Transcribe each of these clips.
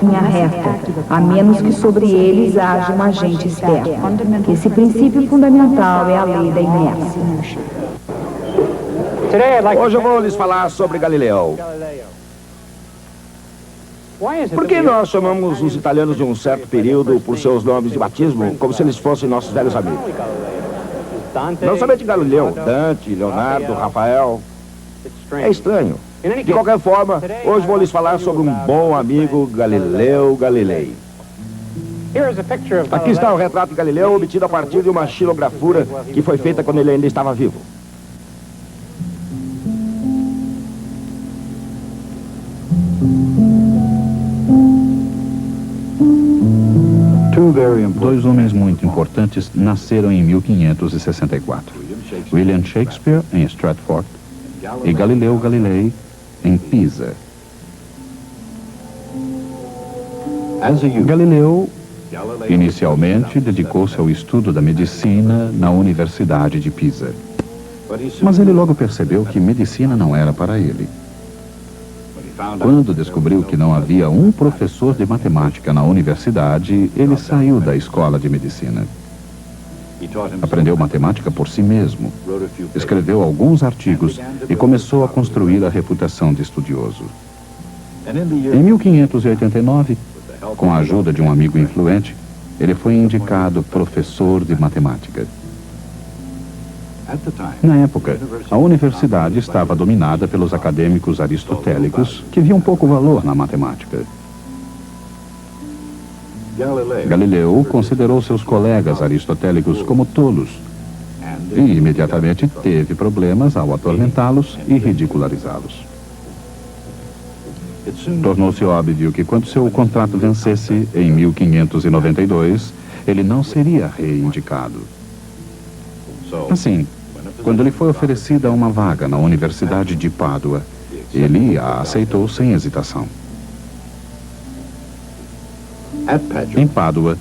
linha reta, a menos que sobre eles haja um agente externo. Esse princípio fundamental é a lei da inércia. Hoje eu vou lhes falar sobre Galileu. Por que nós chamamos os italianos de um certo período por seus nomes de batismo, como se eles fossem nossos velhos amigos? Não somente Galileu, Dante, Leonardo, Rafael. É estranho. De qualquer forma, hoje vou lhes falar sobre um bom amigo, Galileu Galilei. Aqui está o retrato de Galileu obtido a partir de uma xilografura que foi feita quando ele ainda estava vivo. Dois homens muito importantes nasceram em 1564. William Shakespeare, em Stratford, e Galileu Galilei, em Pisa. Galileu, inicialmente, dedicou-se ao estudo da medicina na Universidade de Pisa. Mas ele logo percebeu que medicina não era para ele. Quando descobriu que não havia um professor de matemática na universidade, ele saiu da escola de medicina. Aprendeu matemática por si mesmo, escreveu alguns artigos e começou a construir a reputação de estudioso. Em 1589, com a ajuda de um amigo influente, ele foi indicado professor de matemática. Na época, a universidade estava dominada pelos acadêmicos aristotélicos, que viam pouco valor na matemática. Galileu considerou seus colegas aristotélicos como tolos e imediatamente teve problemas ao atormentá-los e ridicularizá-los. Tornou-se óbvio que quando seu contrato vencesse, em 1592, ele não seria reindicado. Assim, quando lhe foi oferecida uma vaga na Universidade de Pádua, ele a aceitou sem hesitação. Em Pádua,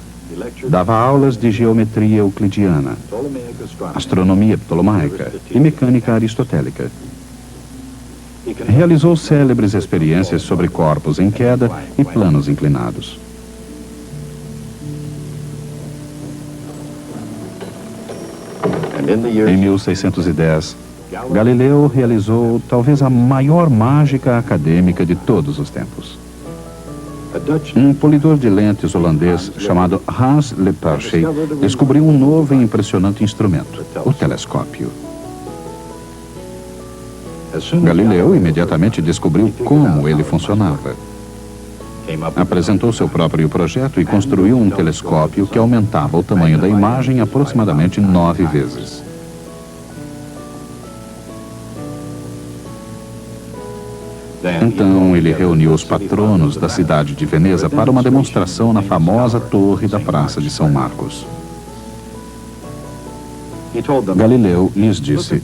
dava aulas de geometria euclidiana, astronomia ptolomaica e mecânica aristotélica. Realizou célebres experiências sobre corpos em queda e planos inclinados. Em 1610, Galileu realizou talvez a maior mágica acadêmica de todos os tempos. Um polidor de lentes holandês chamado Hans Lippershey descobriu um novo e impressionante instrumento, o telescópio. Galileu imediatamente descobriu como ele funcionava. Apresentou seu próprio projeto e construiu um telescópio que aumentava o tamanho da imagem aproximadamente 9 vezes. Então, ele reuniu os patronos da cidade de Veneza para uma demonstração na famosa torre da Praça de São Marcos. Galileu lhes disse: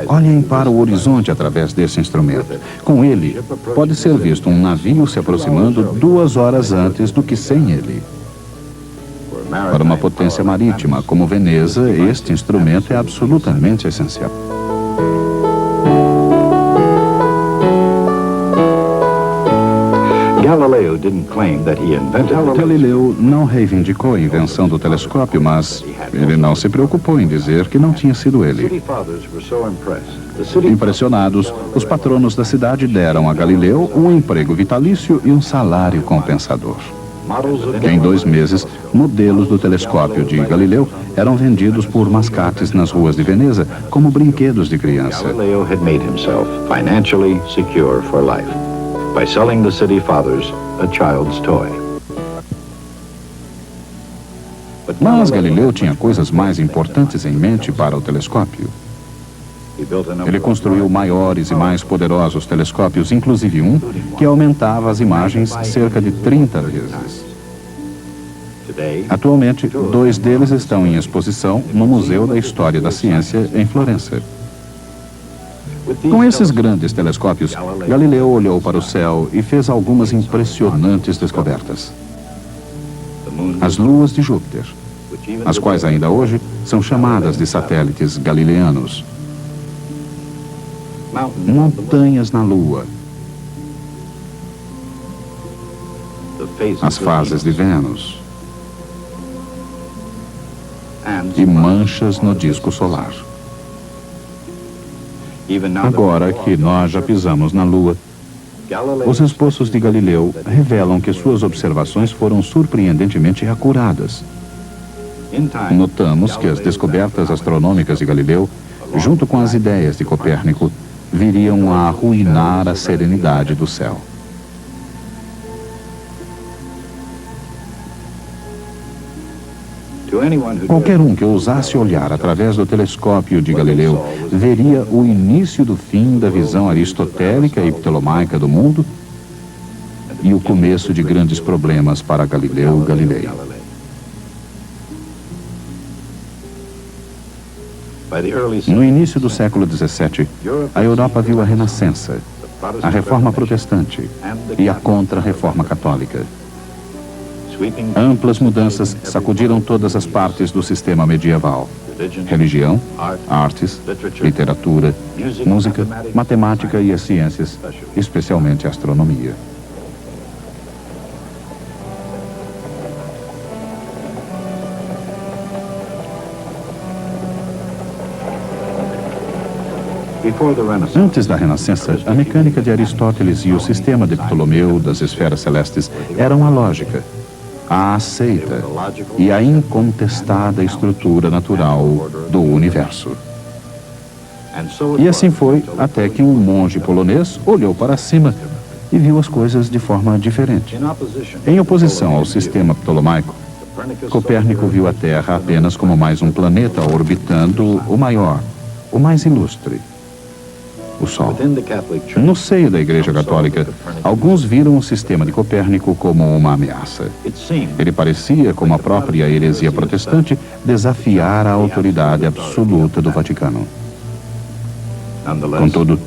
olhem para o horizonte através desse instrumento. Com ele, pode ser visto um navio se aproximando 2 horas antes do que sem ele. Para uma potência marítima como Veneza, este instrumento é absolutamente essencial. Galileu não reivindicou a invenção do telescópio, mas ele não se preocupou em dizer que não tinha sido ele. Impressionados, os patronos da cidade deram a Galileu um emprego vitalício e um salário compensador. Em 2 meses, modelos do telescópio de Galileu eram vendidos por mascates nas ruas de Veneza como brinquedos de criança. Galileu had made himself financially secure for life by selling the city fathers a child's toy. Mas Galileu tinha coisas mais importantes em mente para o telescópio. Ele construiu maiores e mais poderosos telescópios, inclusive um que aumentava as imagens cerca de 30 vezes. Atualmente, 2 deles estão em exposição no Museu da História da Ciência, em Florença. Com esses grandes telescópios, Galileu olhou para o céu e fez algumas impressionantes descobertas. As luas de Júpiter, as quais ainda hoje são chamadas de satélites galileanos. Montanhas na Lua. as fases de Vênus e manchas no disco solar. Agora que nós já pisamos na Lua, os esboços de Galileu revelam que suas observações foram surpreendentemente acuradas. Notamos que as descobertas astronômicas de Galileu, junto com as ideias de Copérnico, viriam a arruinar a serenidade do céu. Qualquer um que ousasse olhar através do telescópio de Galileu veria o início do fim da visão aristotélica e ptolomaica do mundo e o começo de grandes problemas para Galileu Galilei. No início do século XVII, a Europa viu a Renascença, a Reforma Protestante e a Contra-Reforma Católica. Amplas mudanças sacudiram todas as partes do sistema medieval: religião, artes, literatura, música, matemática e as ciências, especialmente a astronomia. Antes da Renascença, a mecânica de Aristóteles e o sistema de Ptolomeu das esferas celestes eram a lógica, a aceita e a incontestada estrutura natural do universo. E assim foi até que um monge polonês olhou para cima e viu as coisas de forma diferente. Em oposição ao sistema ptolomaico, Copérnico viu a Terra apenas como mais um planeta orbitando o maior, o mais ilustre, o Sol. No seio da Igreja Católica, alguns viram o sistema de Copérnico como uma ameaça. Ele parecia, como a própria heresia protestante, desafiar a autoridade absoluta do Vaticano. Contudo,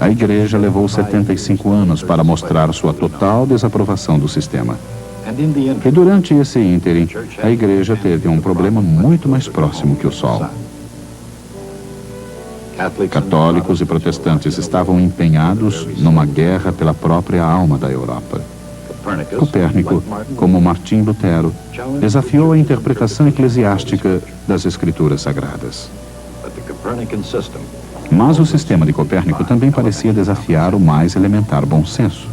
a Igreja levou 75 anos para mostrar sua total desaprovação do sistema. E durante esse ínterim, a Igreja teve um problema muito mais próximo que o Sol. Católicos e protestantes estavam empenhados numa guerra pela própria alma da Europa. Copérnico, como Martim Lutero, desafiou a interpretação eclesiástica das Escrituras Sagradas. Mas o sistema de Copérnico também parecia desafiar o mais elementar bom senso.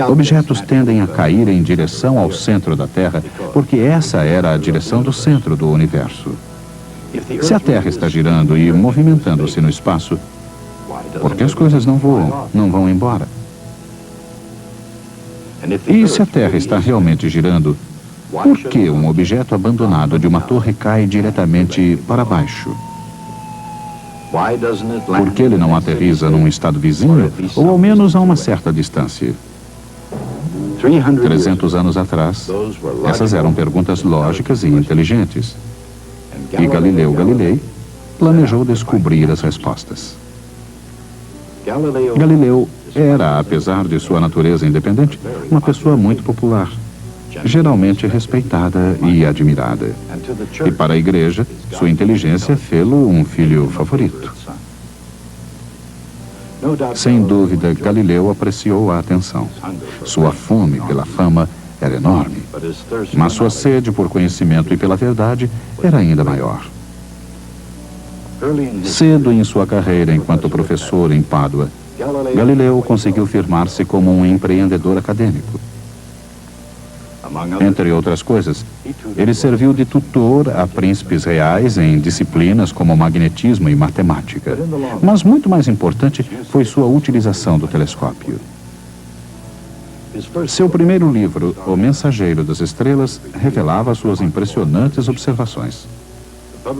Objetos tendem a cair em direção ao centro da Terra, porque essa era a direção do centro do universo. Se a Terra está girando e movimentando-se no espaço, por que as coisas não voam, não vão embora? E se a Terra está realmente girando, por que um objeto abandonado de uma torre cai diretamente para baixo? Por que ele não aterriza num estado vizinho, ou ao menos a uma certa distância? 300 anos atrás, essas eram perguntas lógicas e inteligentes. E Galileu Galilei planejou descobrir as respostas. Galileu era, apesar de sua natureza independente, uma pessoa muito popular, geralmente respeitada e admirada. E para a Igreja, sua inteligência fê-lo um filho favorito. Sem dúvida, Galileu apreciou a atenção. Sua fome pela fama era enorme, mas sua sede por conhecimento e pela verdade era ainda maior. Cedo em sua carreira enquanto professor em Pádua, Galileu conseguiu firmar-se como um empreendedor acadêmico. Entre outras coisas, ele serviu de tutor a príncipes reais em disciplinas como magnetismo e matemática. Mas muito mais importante foi sua utilização do telescópio. Seu primeiro livro, O Mensageiro das Estrelas, revelava suas impressionantes observações.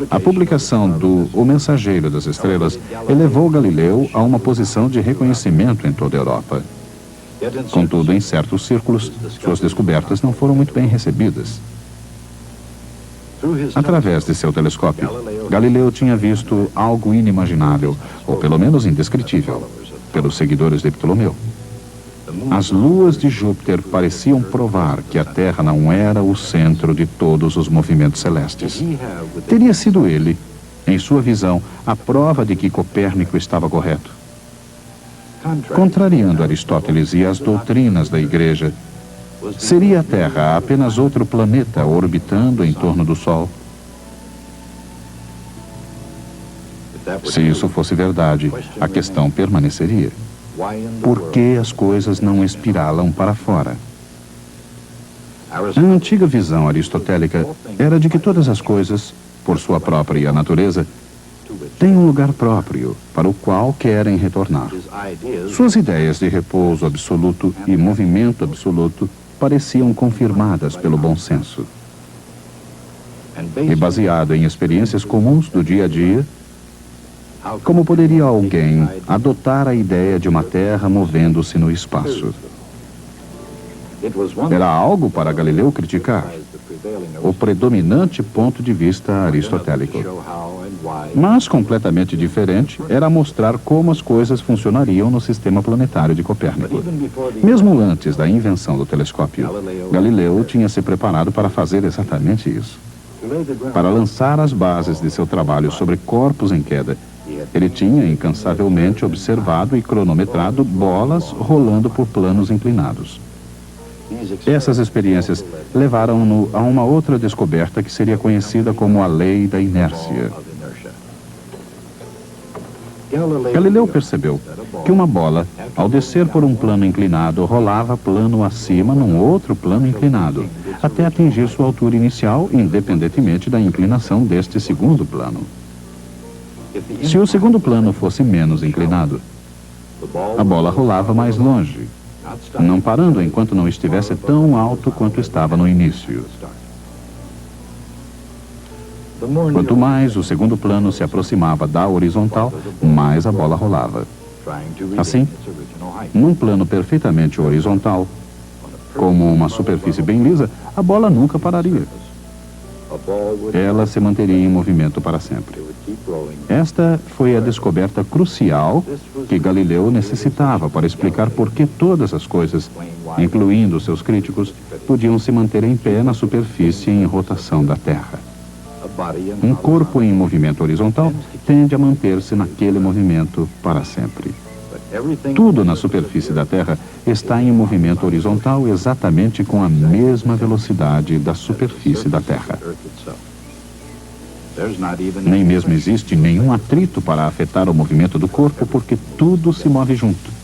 A publicação do O Mensageiro das Estrelas elevou Galileu a uma posição de reconhecimento em toda a Europa. Contudo, em certos círculos, suas descobertas não foram muito bem recebidas. Através de seu telescópio, Galileu tinha visto algo inimaginável, ou pelo menos indescritível, pelos seguidores de Ptolomeu. As luas de Júpiter pareciam provar que a Terra não era o centro de todos os movimentos celestes. Teria sido ele, em sua visão, a prova de que Copérnico estava correto. Contrariando Aristóteles e as doutrinas da Igreja, seria a Terra apenas outro planeta orbitando em torno do Sol? Se isso fosse verdade, a questão permaneceria. Por que as coisas não espiralam para fora? A antiga visão aristotélica era de que todas as coisas, por sua própria natureza, têm um lugar próprio para o qual querem retornar. Suas ideias de repouso absoluto e movimento absoluto pareciam confirmadas pelo bom senso. E baseado em experiências comuns do dia a dia, como poderia alguém adotar a ideia de uma Terra movendo-se no espaço? Era algo para Galileu criticar, o predominante ponto de vista aristotélico. Mas completamente diferente era mostrar como as coisas funcionariam no sistema planetário de Copérnico. Mesmo antes da invenção do telescópio, Galileu tinha se preparado para fazer exatamente isso. Para lançar as bases de seu trabalho sobre corpos em queda, ele tinha incansavelmente observado e cronometrado bolas rolando por planos inclinados. Essas experiências levaram-no a uma outra descoberta que seria conhecida como a lei da inércia. Galileu percebeu que uma bola, ao descer por um plano inclinado, rolava plano acima num outro plano inclinado, até atingir sua altura inicial, independentemente da inclinação deste segundo plano. Se o segundo plano fosse menos inclinado, a bola rolava mais longe, não parando enquanto não estivesse tão alto quanto estava no início. Quanto mais o segundo plano se aproximava da horizontal, mais a bola rolava. Assim, num plano perfeitamente horizontal, como uma superfície bem lisa, a bola nunca pararia. Ela se manteria em movimento para sempre. Esta foi a descoberta crucial que Galileu necessitava para explicar por que todas as coisas, incluindo seus críticos, podiam se manter em pé na superfície em rotação da Terra. Um corpo em movimento horizontal tende a manter-se naquele movimento para sempre. Tudo na superfície da Terra está em movimento horizontal exatamente com a mesma velocidade da superfície da Terra. Nem mesmo existe nenhum atrito para afetar o movimento do corpo, porque tudo se move junto.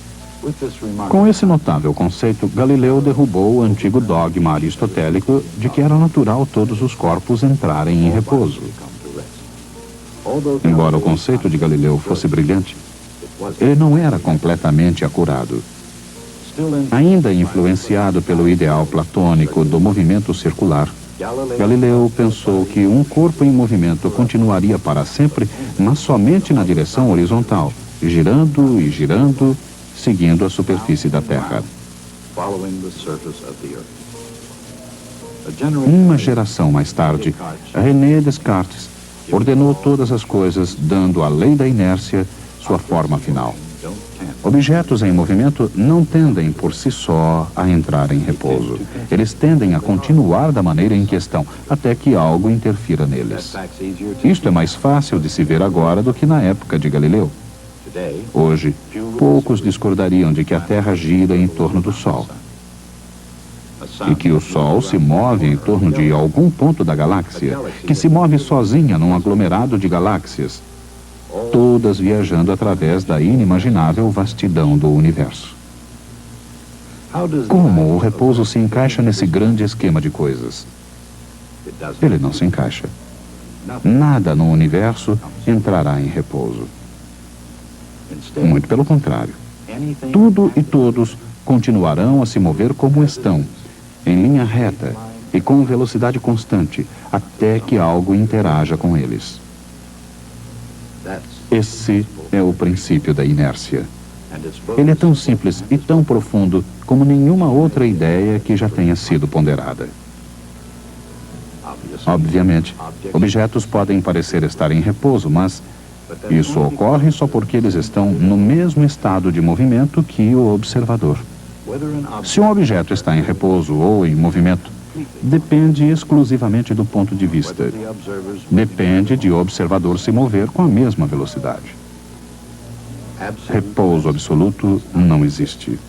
Com esse notável conceito, Galileu derrubou o antigo dogma aristotélico de que era natural todos os corpos entrarem em repouso. Embora o conceito de Galileu fosse brilhante, ele não era completamente acurado. Ainda influenciado pelo ideal platônico do movimento circular, Galileu pensou que um corpo em movimento continuaria para sempre, mas somente na direção horizontal, girando e girando, seguindo a superfície da Terra. Uma geração mais tarde, René Descartes ordenou todas as coisas, dando à lei da inércia sua forma final. Objetos em movimento não tendem por si só a entrar em repouso. Eles tendem a continuar da maneira em que estão, até que algo interfira neles. Isto é mais fácil de se ver agora do que na época de Galileu. Hoje, poucos discordariam de que a Terra gira em torno do Sol e que o Sol se move em torno de algum ponto da galáxia, que se move sozinha num aglomerado de galáxias, todas viajando através da inimaginável vastidão do universo. Como o repouso se encaixa nesse grande esquema de coisas? Ele não se encaixa. Nada no universo entrará em repouso. Muito pelo contrário. Tudo e todos continuarão a se mover como estão, em linha reta e com velocidade constante, até que algo interaja com eles. Esse é o princípio da inércia. Ele é tão simples e tão profundo como nenhuma outra ideia que já tenha sido ponderada. Obviamente, objetos podem parecer estar em repouso, mas isso ocorre só porque eles estão no mesmo estado de movimento que o observador. Se um objeto está em repouso ou em movimento, depende exclusivamente do ponto de vista. Depende de o observador se mover com a mesma velocidade. repouso absoluto não existe.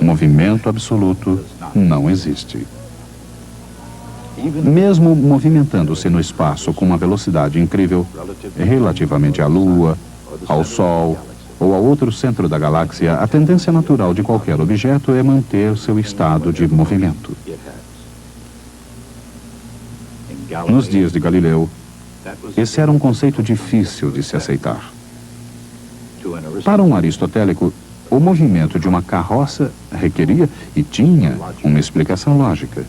Movimento absoluto não existe. Mesmo movimentando-se no espaço com uma velocidade incrível, relativamente à Lua, ao Sol ou a outro centro da galáxia, a tendência natural de qualquer objeto é manter seu estado de movimento. Nos dias de Galileu, esse era um conceito difícil de se aceitar. Para um aristotélico, o movimento de uma carroça requeria e tinha uma explicação lógica.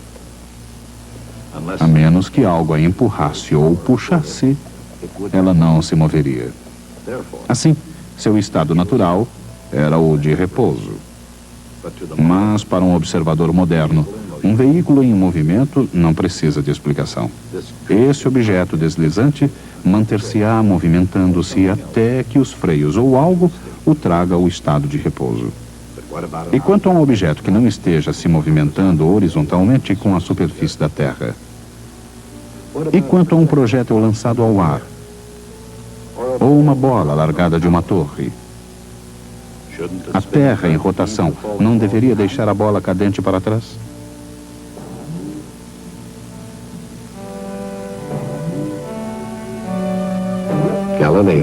A menos que algo a empurrasse ou puxasse, ela não se moveria. Assim, seu estado natural era o de repouso. Mas, para um observador moderno, um veículo em movimento não precisa de explicação. Esse objeto deslizante manter-se-á movimentando-se até que os freios ou algo o traga ao estado de repouso. E quanto a um objeto que não esteja se movimentando horizontalmente com a superfície da Terra? E quanto a um projétil lançado ao ar? Ou uma bola largada de uma torre? A Terra em rotação não deveria deixar a bola cadente para trás?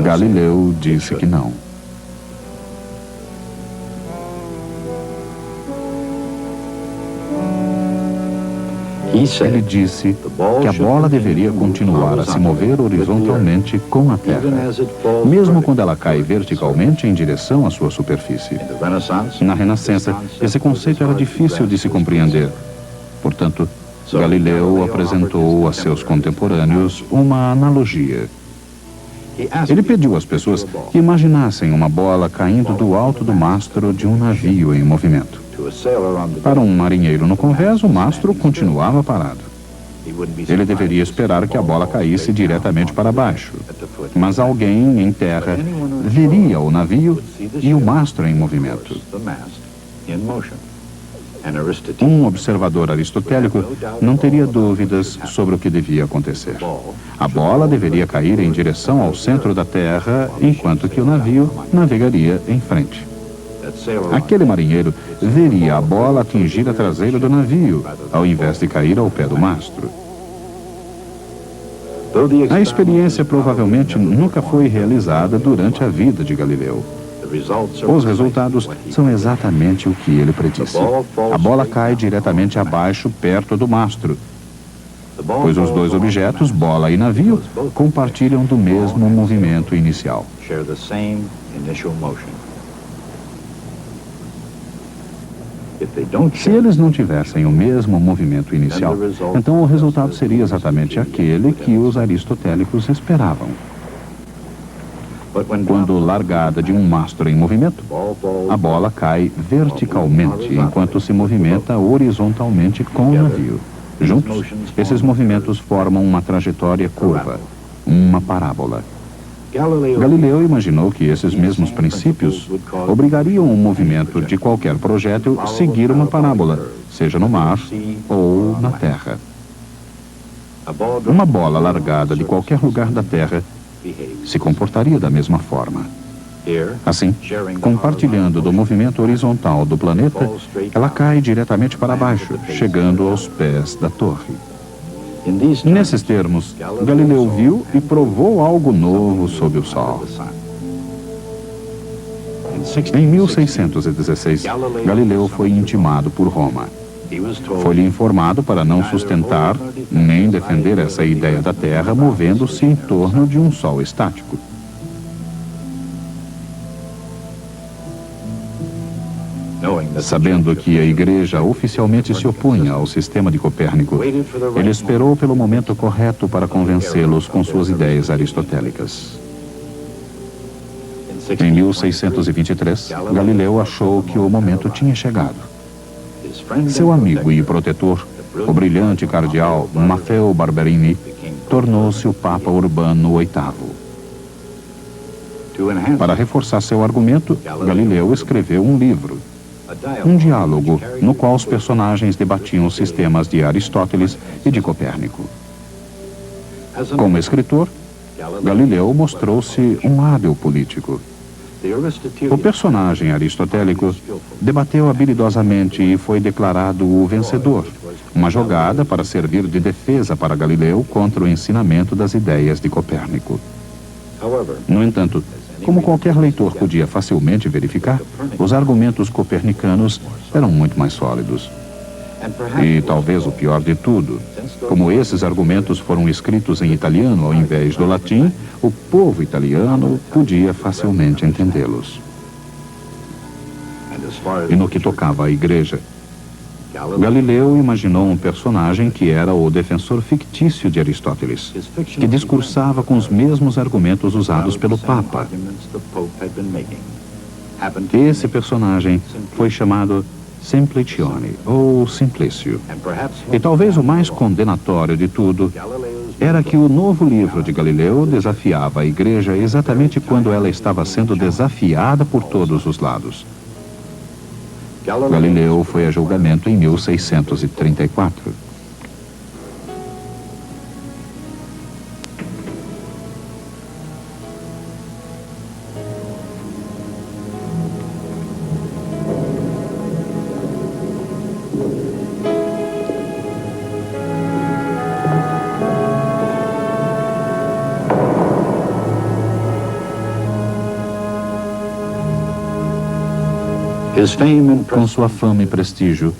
Galileu disse que não. Ele disse que a bola deveria continuar a se mover horizontalmente com a Terra, mesmo quando ela cai verticalmente em direção à sua superfície. Na Renascença, esse conceito era difícil de se compreender. Portanto, Galileu apresentou a seus contemporâneos uma analogia. Ele pediu às pessoas que imaginassem uma bola caindo do alto do mastro de um navio em movimento. Para um marinheiro no convés, o mastro continuava parado. Ele deveria esperar que a bola caísse diretamente para baixo. Mas alguém em terra veria o navio e o mastro em movimento. Um observador aristotélico não teria dúvidas sobre o que devia acontecer. A bola deveria cair em direção ao centro da Terra, enquanto que o navio navegaria em frente. Aquele marinheiro veria a bola atingir a traseira do navio, ao invés de cair ao pé do mastro. A experiência provavelmente nunca foi realizada durante a vida de Galileu. Os resultados são exatamente o que ele predisse. A bola cai diretamente abaixo, perto do mastro, pois os dois objetos, bola e navio, compartilham do mesmo movimento inicial. Se eles não tivessem o mesmo movimento inicial, então o resultado seria exatamente aquele que os aristotélicos esperavam. Quando largada de um mastro em movimento, a bola cai verticalmente, enquanto se movimenta horizontalmente com o navio. Juntos, esses movimentos formam uma trajetória curva, uma parábola. Galileu imaginou que esses mesmos princípios obrigariam o movimento de qualquer projétil a seguir uma parábola, seja no mar ou na terra. Uma bola largada de qualquer lugar da Terra se comportaria da mesma forma. Assim, compartilhando do movimento horizontal do planeta, ela cai diretamente para baixo, chegando aos pés da torre. Nesses termos, Galileu viu e provou algo novo sob o sol. Em 1616, Galileu foi intimado por Roma. Foi-lhe informado para não sustentar nem defender essa ideia da Terra movendo-se em torno de um sol estático. Sabendo que a Igreja oficialmente se opunha ao sistema de Copérnico, ele esperou pelo momento correto para convencê-los com suas ideias aristotélicas. Em 1623, Galileu achou que o momento tinha chegado. Seu amigo e protetor, o brilhante cardeal Maffeo Barberini, tornou-se o Papa Urbano VIII. Para reforçar seu argumento, Galileu escreveu um livro, um diálogo no qual os personagens debatiam os sistemas de Aristóteles e de Copérnico. Como escritor, Galileu mostrou-se um hábil político. O personagem aristotélico debateu habilidosamente e foi declarado o vencedor, uma jogada para servir de defesa para Galileu contra o ensinamento das ideias de Copérnico. No entanto, como qualquer leitor podia facilmente verificar, os argumentos copernicanos eram muito mais sólidos. E talvez o pior de tudo, como esses argumentos foram escritos em italiano ao invés do latim, o povo italiano podia facilmente entendê-los. E no que tocava à igreja, Galileu imaginou um personagem que era o defensor fictício de Aristóteles, que discursava com os mesmos argumentos usados pelo Papa. Esse personagem foi chamado Simplicione, ou Simplício. E talvez o mais condenatório de tudo era que o novo livro de Galileu desafiava a igreja exatamente quando ela estava sendo desafiada por todos os lados. Galileu foi a julgamento em 1634. Com sua fama e prestígio,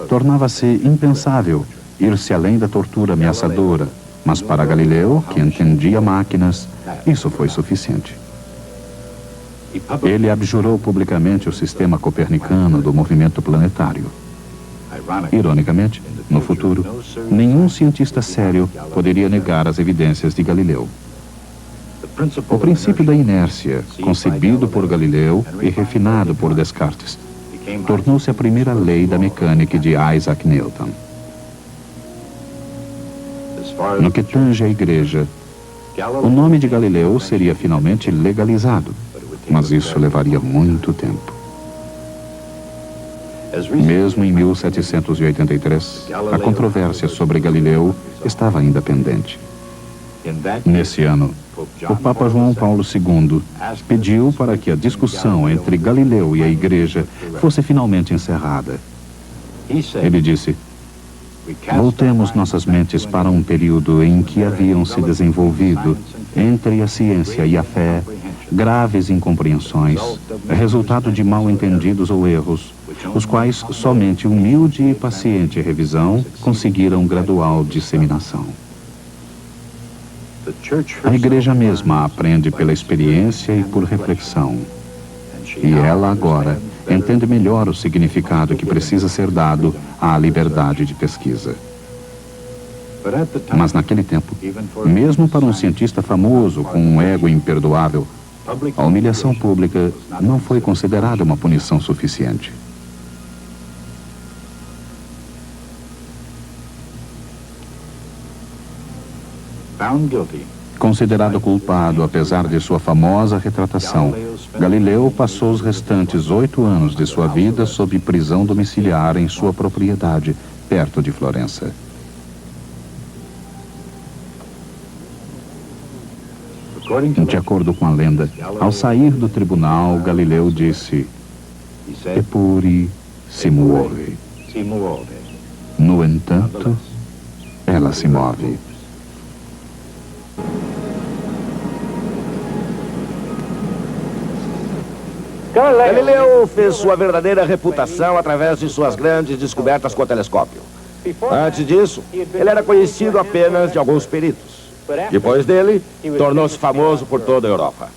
tornava-se impensável ir-se além da tortura ameaçadora, mas para Galileu, que entendia máquinas, isso foi suficiente. Ele abjurou publicamente o sistema copernicano do movimento planetário. Ironicamente, no futuro, nenhum cientista sério poderia negar as evidências de Galileu. O princípio da inércia, concebido por Galileu e refinado por Descartes, tornou-se a primeira lei da mecânica de Isaac Newton. No que tange à igreja, o nome de Galileu seria finalmente legalizado, mas isso levaria muito tempo. Mesmo em 1783, a controvérsia sobre Galileu estava ainda pendente. Nesse ano, o Papa João Paulo II pediu para que a discussão entre Galileu e a Igreja fosse finalmente encerrada. Ele disse: voltemos nossas mentes para um período em que haviam se desenvolvido, entre a ciência e a fé, graves incompreensões, resultado de mal-entendidos ou erros, os quais somente humilde e paciente revisão conseguiram gradual disseminação. A igreja mesma aprende pela experiência e por reflexão. E ela agora entende melhor o significado que precisa ser dado à liberdade de pesquisa. Mas naquele tempo, mesmo para um cientista famoso com um ego imperdoável, a humilhação pública não foi considerada uma punição suficiente. Considerado culpado, apesar de sua famosa retratação, Galileu passou os restantes 8 anos de sua vida sob prisão domiciliar em sua propriedade, perto de Florença. De acordo com a lenda, ao sair do tribunal, Galileu disse: "Eppure si muove." No entanto, ela se move. Galileu fez sua verdadeira reputação através de suas grandes descobertas com o telescópio. Antes disso, ele era conhecido apenas de alguns peritos. Depois dele, tornou-se famoso por toda a Europa.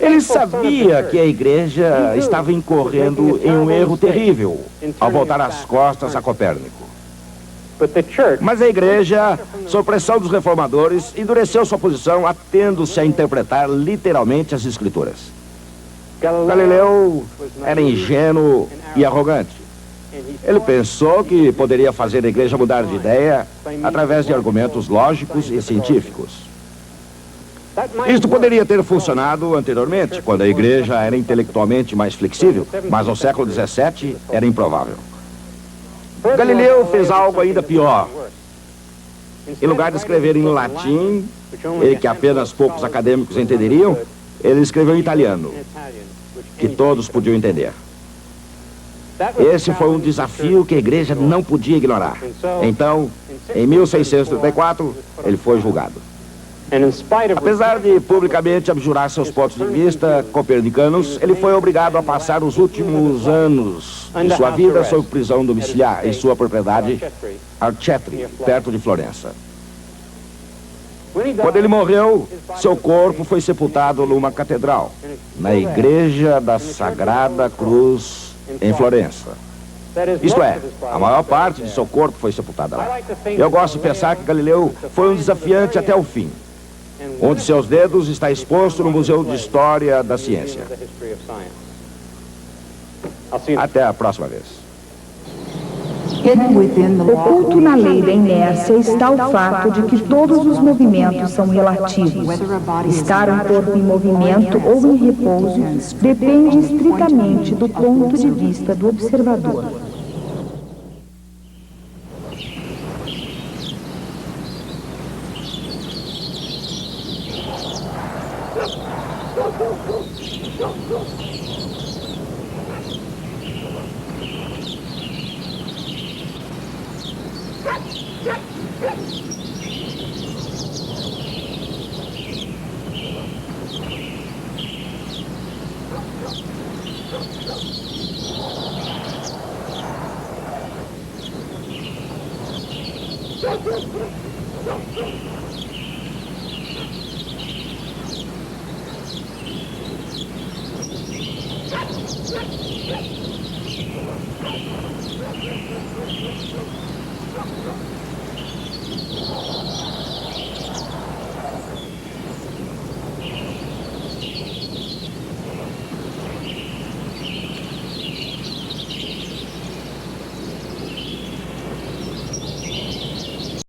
Ele sabia que a igreja estava incorrendo em um erro terrível ao voltar as costas a Copérnico. Mas a igreja, sob pressão dos reformadores, endureceu sua posição, atendo-se a interpretar literalmente as escrituras. Galileu era ingênuo e arrogante. Ele pensou que poderia fazer a igreja mudar de ideia através de argumentos lógicos e científicos. Isto poderia ter funcionado anteriormente, quando a igreja era intelectualmente mais flexível, mas no século XVII era improvável. Galileu fez algo ainda pior. Em lugar de escrever em latim, e que apenas poucos acadêmicos entenderiam, Ele escreveu em italiano, que todos podiam entender. Esse foi um desafio que a igreja não podia ignorar. Então, em 1634, ele foi julgado. Apesar de publicamente abjurar seus pontos de vista copernicanos, ele foi obrigado a passar os últimos anos de sua vida sob prisão domiciliar em sua propriedade, Arcetri, perto de Florença. Quando ele morreu, seu corpo foi sepultado numa catedral, na Igreja da Sagrada Cruz, em Florença. Isto é, a maior parte de seu corpo foi sepultada lá. Eu gosto de pensar que Galileu foi um desafiante até o fim. Um de seus dedos está exposto no Museu de História da Ciência. Até a próxima vez. Oculto na lei da inércia está o fato de que todos os movimentos são relativos. Estar um corpo em movimento ou em repouso depende estritamente do ponto de vista do observador.